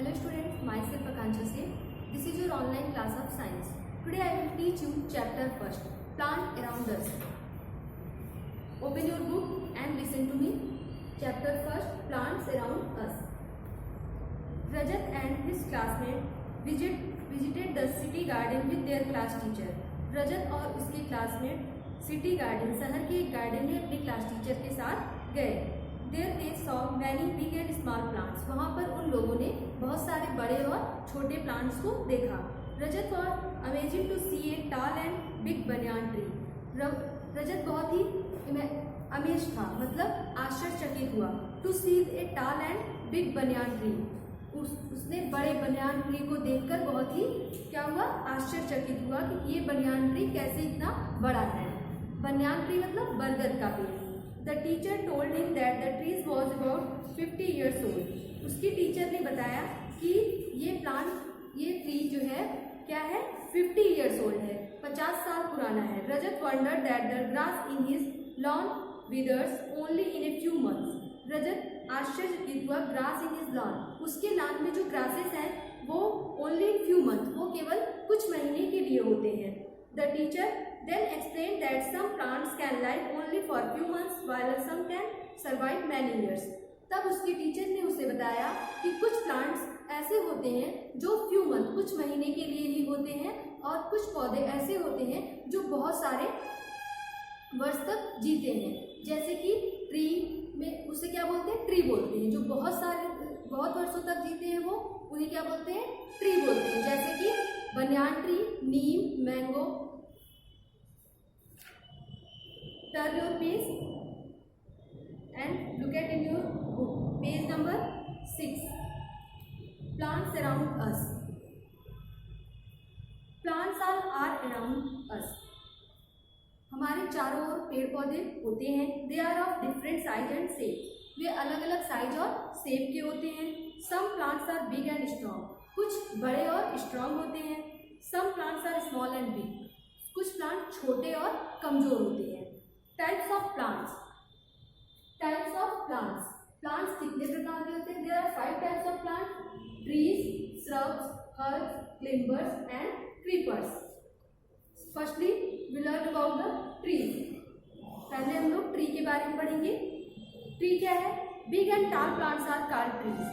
Hello students, myself Akanksha Singh. This is your online class of science. Today I will teach you chapter first, plant around us. Open your book and listen to me. Chapter first, plants around us. Rajat and his classmate visited the city garden with their class teacher. रजत और उसके classmate city garden, शहर के एक garden में अपने class teacher के साथ गए. There they saw many big and small plants. वहाँ पर उन लोगों ने बहुत सारे बड़े और छोटे प्लांट्स को देखा. रजत was amazing to see a tall and big banyan tree. रजत बहुत ही अमेज था, मतलब आश्चर्यचकित हुआ. To see a tall and big banyan tree. उसने बड़े बनियान ट्री को देखकर बहुत ही क्या हुआ, आश्चर्यचकित हुआ कि ये बनियान ट्री कैसे इतना बड़ा है. बनियान ट्री मतलब बरगद का पेड़. The teacher told him that the tree was about 50 years old. उसकी टीचर ने बताया कि ये ट्री जो है क्या है, 50 years old है, 50 साल पुराना है. Rajat wondered that the grass in his lawn withers only in a few months. Rajat आश्चर्यचकित हुआ, ग्रास इन हिज लॉन, उसके लॉन में जो ग्रासेस हैं वो ओनली इन फ्यू मंथ, वो केवल कुछ महीने के लिए होते हैं. The teacher then explained that some plants can live only for few months while some can survive many years. तब उसकी टीचर ने उसे बताया कि कुछ प्लांट्स ऐसे होते हैं जो फ्यू मंथ, कुछ महीने के लिए ही होते हैं, और कुछ पौधे ऐसे होते हैं जो बहुत सारे वर्ष तक जीते हैं. जैसे कि ट्री में उसे क्या बोलते हैं, ट्री बोलते हैं. जो बहुत वर्षों तक जीते हैं वो उन्हें क्या बोलते हैं, ट्री बोलते हैं. जैसे कि banyan tree, Neem, mango. Turn your page and look at in your book, page number 6. Plants around us. Plants are around us. हमारे चारों ओर पेड़ पौधे होते हैं. They are of different size and shape. वे अलग अलग साइज और शेप के होते हैं. Some plants are big and strong. कुछ बड़े और स्ट्रांग होते हैं. Some plants are small and big. कुछ प्लांट छोटे और कमजोर होते हैं. Types of plants. Types of plants. Plants कितने प्रकार के होते हैं? There are 5 types of plant. Trees, shrubs, herbs, climbers and creepers. Firstly we learn about the trees. पहले हम लोग ट्री के बारे में पढ़ेंगे. ट्री क्या है? Big and tall plants are called trees.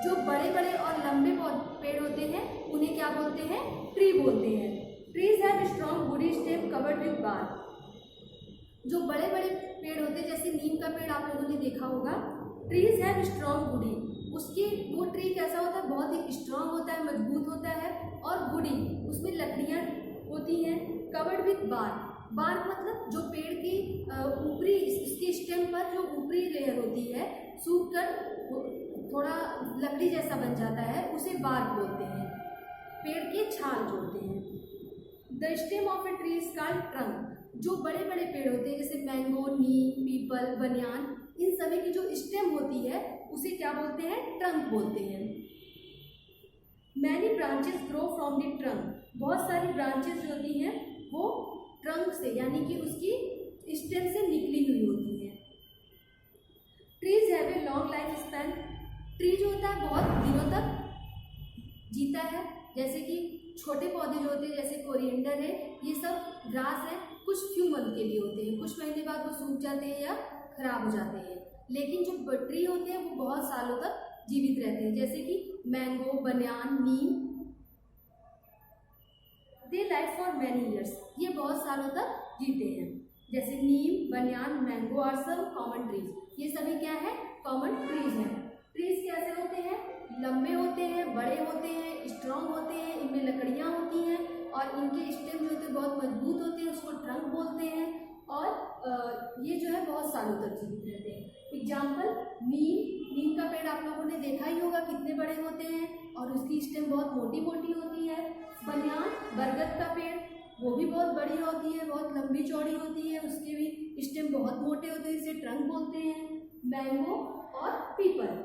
जो बड़े बड़े और लंबे पेड़ होते हैं उन्हें क्या बोलते हैं, ट्री बोलते हैं. Trees have strong woody stem covered with bark. जो बड़े बड़े पेड़ होते हैं, जैसे नीम का पेड़ आप लोगों ने देखा होगा. Trees have strong woody. उसकी वो ट्री कैसा होता है, बहुत ही स्ट्रॉन्ग होता है, मजबूत होता है. और वुडी, उसमें लकड़ियाँ होती हैं. Covered with bark. बार्क मतलब जो पेड़ की ऊपरी, इसकी स्टेम पर जो ऊपरी लेयर होती है, सूख कर थोड़ा लकड़ी जैसा बन जाता है, उसे बार्क बोलते हैं. पेड़ के छाल जो होते हैं. The stem of a tree is called trunk. जो बड़े बड़े पेड़ होते हैं जैसे मैंगो, नीम, पीपल, बनियान, इन सभी की जो स्टेम होती है उसे क्या बोलते हैं, ट्रंक बोलते हैं. Many branches grow from the trunk. बहुत सारी ब्रांचेस जो होती हैं वो ट्रंक से, यानी कि उसकी स्टेम से निकली हुई होती हैं. Trees have a long life span. Tree जो होता है बहुत दिनों तक जीता है. जैसे कि छोटे पौधे जो होते हैं जैसे कोरिएंडर है, ये सब ग्रास है, कुछ फ्यू मंथ के लिए होते हैं. कुछ महीने बाद वो सूख जाते हैं या खराब हो जाते हैं. लेकिन जो ट्री होते हैं वो बहुत सालों तक जीवित रहते हैं. जैसे कि mango, banyan, neem, they live for many years. ये बहुत सालों तक जीते हैं. जैसे neem, banyan, mango are some common trees. ये सभी क्या है, कॉमन ट्रीज हैं. ट्रीज कैसे होते हैं, लंबे होते हैं, बड़े होते हैं, स्ट्रॉन्ग होते हैं, इनमें लकड़ियाँ होती हैं, और इनके स्टेम जो होते हैं बहुत मजबूत होते हैं, उसको ट्रंक बोलते हैं. और ये जो है बहुत सालों तक जीवित रहते हैं. एग्जाम्पल, नीम का पेड़ आप लोगों ने देखा ही होगा, कितने बड़े होते हैं और उसकी स्टेम बहुत मोटी मोटी होती है. बनियान, बरगद का पेड़, वो भी बहुत बड़ी होती है, बहुत लंबी चौड़ी होती है, उसके भी स्टेम बहुत मोटे होते हैं, इसे ट्रंक बोलते हैं. मैंगो और पीपल.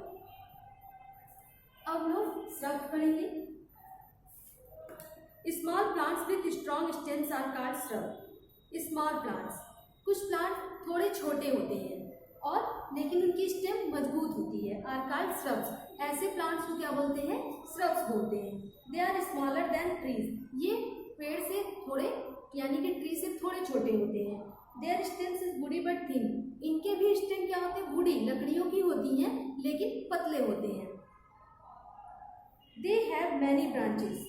अब लोग श्रब्स पढ़ेंगे. Small plants with strong stems are called shrub. Small plants, कुछ प्लांट थोड़े छोटे होते हैं और लेकिन उनकी स्टेम मजबूत होती है, आर कॉल्ड श्रब्स. ऐसे प्लांट्स को क्या बोलते हैं? श्रब्स बोलते हैं। They are smaller than trees, ये पेड़ से थोड़े यानी कि ट्री से थोड़े छोटे होते हैं। Their stems is woody but thin, इनके भी स्टेम क्या होते हैं? वुडी, लकड़ियों की होती हैं लेकिन पतले होते हैं। दे हैव मैनी ब्रांचेस,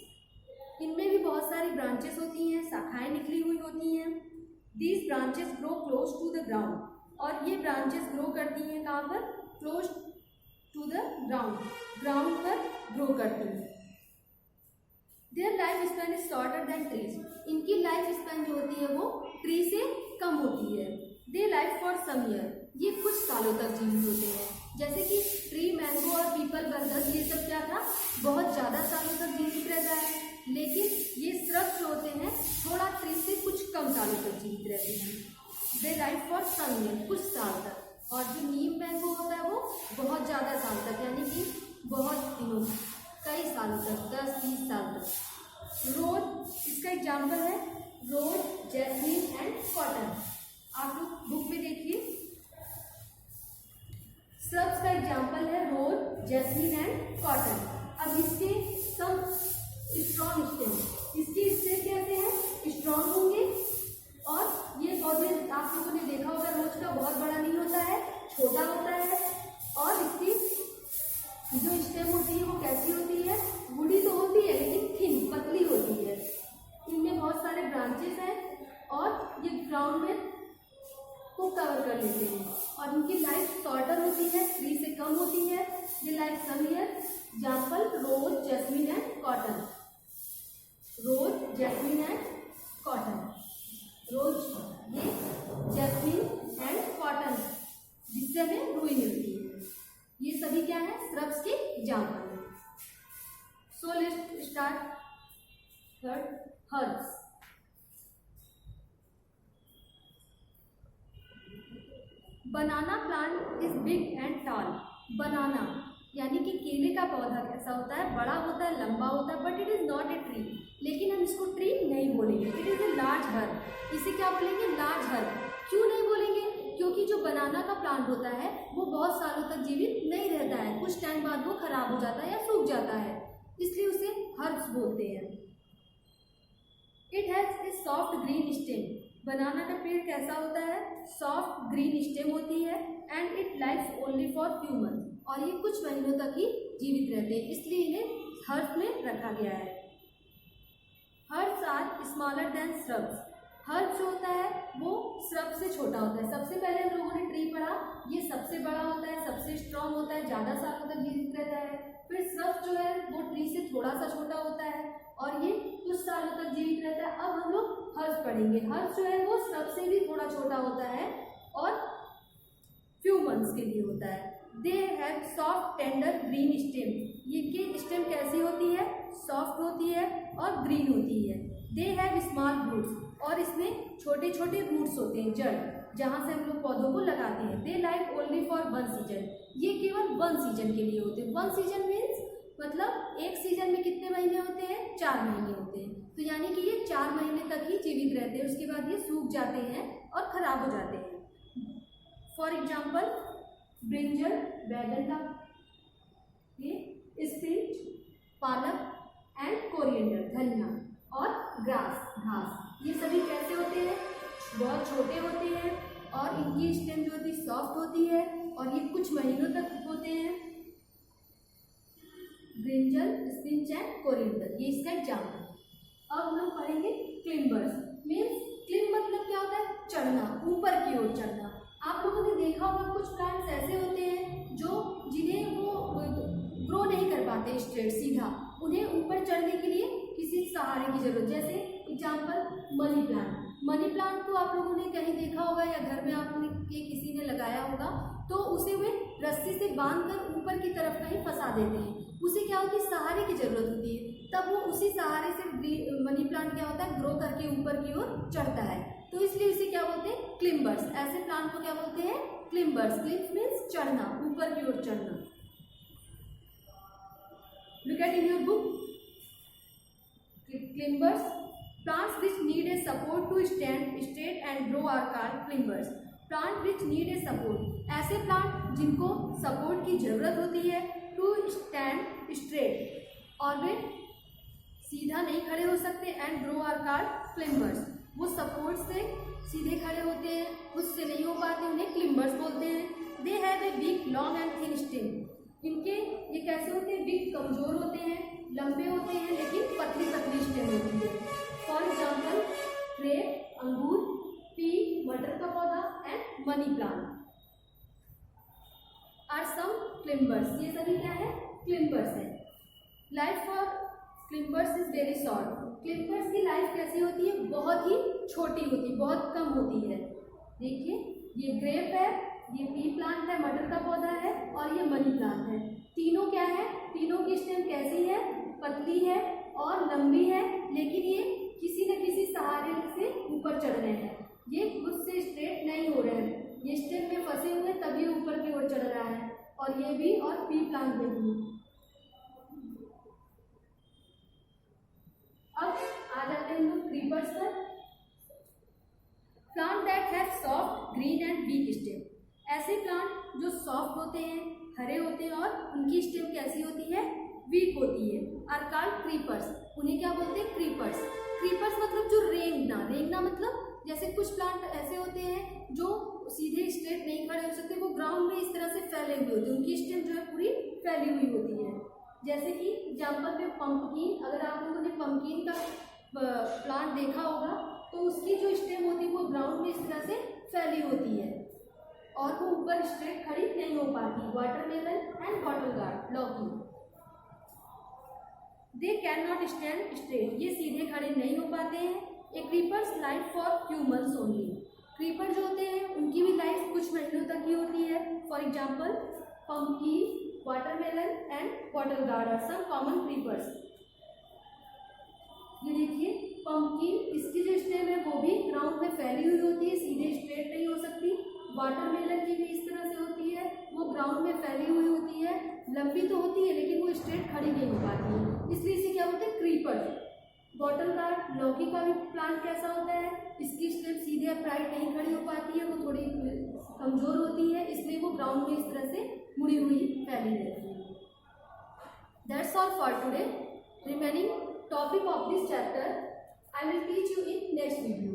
इनमें भी बहुत सारी ब्रांचेस होती हैं, शाखाएं निकली हुई होती हैं। These branches grow close to the ground, और ये ब्रांचेस ग्रो करती हैं कहाँ पर? Close to the ground, ground पर ग्रो करती हैं। Their life span is shorter than trees, इनकी लाइफ स्पैन जो होती है वो ट्री से कम होती है। They life for some year, ये कुछ सालों तक जीवित होते हैं। जैसे कि ट्री, मैंगो और पीपल, बरगद, ये सब क्या था? बहुत ज़्यादा सालों तक जीवित रहता है। लेकिन ये श्रब्स जो होते हैं थोड़ा ट्री से कुछ कम सालों तक जीवित रहते हैं। दे लाइफ फॉर सम ईयर, कुछ साल तक। और जो नीम मैंगो होता है वो बहुत ज़्यादा साल तक, यानी कि बहुत दिनों, कई सालों तक, 10-20 साल तक। रोज, इसका एग्जाम्पल है रोज, जैस्मीन एंड कॉटन। आप लोग बुक में देखिए, श्रब्स का एग्जाम्पल है रोज, जैस्मीन एंड कॉटन। अब इसके सब स्ट्रॉन्ग स्टेम, इसके स्टेम कहते हैं स्ट्रॉन्ग होंगे, और ये पौधे आप लोगों ने देखा होगा रोज का बहुत बड़ा नहीं होता है, छोटा होता है। और इसकी जो स्टेम होती है वो कैसी होती है? वुडी तो होती है लेकिन थिन, पतली होती है। इनमें बहुत सारे ब्रांचेस हैं और ये ग्राउंड में को कवर कर लेते हैं, और इनकी लाइफ शॉर्टर होती है, ट्री से कम होती है। ये life some year. Example rose, jasmine and cotton. Rose, jasmine and cotton. Rose, ये जैस्मीन एंड कॉटन, जिससे हमें रुई मिलती है। ये सभी क्या है? श्रब्स के एग्जाम्पल है। So let's start third, herbs. Banana plant is big and tall, banana यानी कि केले का पौधा कैसा होता है? बड़ा होता है, लंबा होता है, but it is not a tree, लेकिन हम इसको ट्री नहीं बोलेंगे। It is a large herb, इसे क्या बोलेंगे? Large herb. क्यों नहीं बोलेंगे? क्योंकि जो बनाना का प्लांट होता है वो बहुत सालों तक जीवित नहीं रहता है, कुछ टाइम बाद वो खराब हो जाता है या सूख जाता है, इसलिए उसे हर्ब्स बोलते हैं। It has a soft green stem, banana का पेड़ कैसा होता है? सॉफ्ट ग्रीन स्टेम होती है। And it lives only for few months, और ये कुछ महीनों तक ही जीवित रहते हैं, इसलिए इन्हें हर्ब्स में रखा गया है। Herbs are smaller than shrubs, herb जो होता है वो श्रब से छोटा होता है। सबसे पहले हम लोगों ने ट्री पढ़ा, ये सबसे बड़ा होता है, सबसे स्ट्रॉन्ग होता है, ज़्यादा सालों तक जीवित रहता है। फिर श्रब जो है वो ट्री से थोड़ा सा छोटा होता है और ये कुछ सालों तक जीवित रहता है। अब हम लोग हर्ब पढ़ेंगे। हर्ब जो है वो श्रब से भी थोड़ा छोटा होता है और फ्यू मंथ्स के लिए होता है। They have soft tender green stem, ये की स्टेम कैसी होती है? सॉफ्ट होती है और ग्रीन होती है। दे हैव स्मॉल रूट्स, और इसमें छोटे छोटे रूट्स होते हैं, जड़, जहाँ से हम लोग पौधों को लगाते हैं। They like only for one season, ये केवल वन सीजन के लिए होते हैं। वन सीजन मीन्स मतलब एक सीजन में कितने महीने होते हैं? 4 महीने होते हैं। तो यानी कि ये 4 महीने तक ही जीवित रहते हैं, उसके बाद ये सूख जाते हैं और खराब हो जाते हैं। फॉर एग्जाम्पल ब्रिंजल, बैगन का, ये स्पिनच, पालक एंड कोरिएंडर, धनिया, और ग्रास, घास, ये सभी कैसे होते हैं? बहुत छोटे होते हैं और इनकी स्टेम जो होती है सॉफ्ट होती है और ये कुछ महीनों तक होते हैं। ब्रिंजल, स्पिनच एंड कोरिएंडर, ये इसका एग्जाम्पल है। अब हम लोग पढ़ेंगे क्लिम्बर्स। मीन्स क्लिम मतलब क्या होता है? चढ़ना, ऊपर की ओर चढ़ना। आप लोगों ने देखा होगा कुछ प्लांट्स ऐसे होते हैं जो जिन्हें वो ग्रो नहीं कर पाते स्ट्रेट सीधा, उन्हें ऊपर चढ़ने के लिए किसी सहारे की जरूरत। जैसे example money plant. Money plant को आप लोगों ने कहीं देखा होगा या घर में आपने किसी ने लगाया होगा, तो उसे वे रस्सी से बांधकर ऊपर की तरफ कहीं फंसा देते हैं। उसे क्या होती है? सहारे की जरूरत होती है, तब वो उसी सहारे से मनी प्लांट क्या होता है? ग्रो करके ऊपर की ओर चढ़ता है, तो इसलिए उसे क्या बोलते हैं? क्लिम्बर्स। ऐसे प्लांट को क्या बोलते हैं? क्लिम्बर्स। क्लिम्स मीन्स चढ़ना, ऊपर की ओर चढ़ना। Look at in your book. Climbers, plants which need a support to stand straight and grow are called climbers. Plant which need a support, ऐसे प्लांट जिनको सपोर्ट की जरूरत होती है टू टू स्टैंड स्ट्रेट, और वे सीधा नहीं खड़े हो सकते। एंड ग्रो आर कॉल्ड क्लिम्बर्स, वो सपोर्ट से सीधे खड़े होते हैं, उससे नहीं हो पाते, उन्हें क्लिम्बर्स बोलते हैं। They have a weak long and thin stem, इनके ये कैसे होते हैं, वीक कमजोर होते हैं, लंबे होते हैं, लेकिन पतली पतली स्टेम होती है। फॉर एग्जाम्पल ग्रेप, अंगूर, पी, मटर का पौधा and money plant are some climbers, ये सभी क्या है, क्लिम्बर्स है। Life for climbers is very short, climbers की लाइफ कैसी होती है, बहुत ही छोटी होती है, बहुत कम होती है। देखिए ये ग्रेप है, ये पी प्लांट है, मटर का पौधा है, और ये मनी प्लांट है। तीनों क्या है, तीनों की स्टेम कैसी है, पतली है और लंबी है, लेकिन ये किसी न किसी सहारे से ऊपर चढ़ रहे हैं, ये खुद से स्ट्रेट नहीं हो रहे हैं, ये स्टेम में फंसे हुए तभी ऊपर की ओर चढ़ रहा है, और ये भी और पी प्लांट में भी। अब आ जाते हैं हम क्रीपर्स पर। Plant that have soft green and week stem, ऐसे प्लांट जो सॉफ्ट होते हैं, हरे होते हैं, और उनकी स्टेम कैसी होती है, वीक होती है, आर कॉल्ड क्रीपर्स, उन्हें क्या बोलते हैं, क्रीपर्स। क्रीपर्स मतलब जो रेंगना, रेंगना मतलब जैसे कुछ प्लांट ऐसे होते हैं जो सीधे स्ट्रेट नहीं खड़े हो सकते, वो ग्राउंड में इस तरह से फैले हुए होते हैं, उनकी स्टेम जो है पूरी फैली हुई होती है। जैसे कि एग्जाम्पल में पंपकिन, अगर आप लोगों ने पंपकिन का प्लांट देखा होगा तो उसकी जो स्टेम होती है वो ग्राउंड में इस तरह से फैली होती है, और वो ऊपर स्ट्रेट खड़ी नहीं हो पाती। वाटरमेलन एंड बॉटल गार्ड, लौकी, they can not stand straight, ये सीधे खड़े नहीं हो पाते हैं। A creeper's life for few months only, creeper जो होते हैं उनकी भी लाइफ कुछ महीनों तक ही होती है। For example pumpkin, watermelon and bottle gourd are some common creepers. ये देखिए पंपकिन, इसकी जो स्टेम है वो भी ग्राउंड में फैली हुई होती है, सीधे स्ट्रेट नहीं हो सकती। वाटरमेलन की भी इस तरह से होती है, वो ग्राउंड में फैली हुई होती है, लंबी तो होती है लेकिन वो स्ट्रेट खड़ी नहीं हो पाती है, इसलिए इसे क्या बोलते हैं, क्रीपर। बॉटल गार्ड, लौकी का भी प्लांट कैसा होता है, इसकी स्टेम सीधे अपराइट नहीं खड़ी हो पाती है, वो थोड़ी कमजोर होती है, इसलिए वो ग्राउंड में इस तरह से मुड़ी हुई फैली रहती है। That's all for today. Remaining topic of this chapter I will teach you in next video.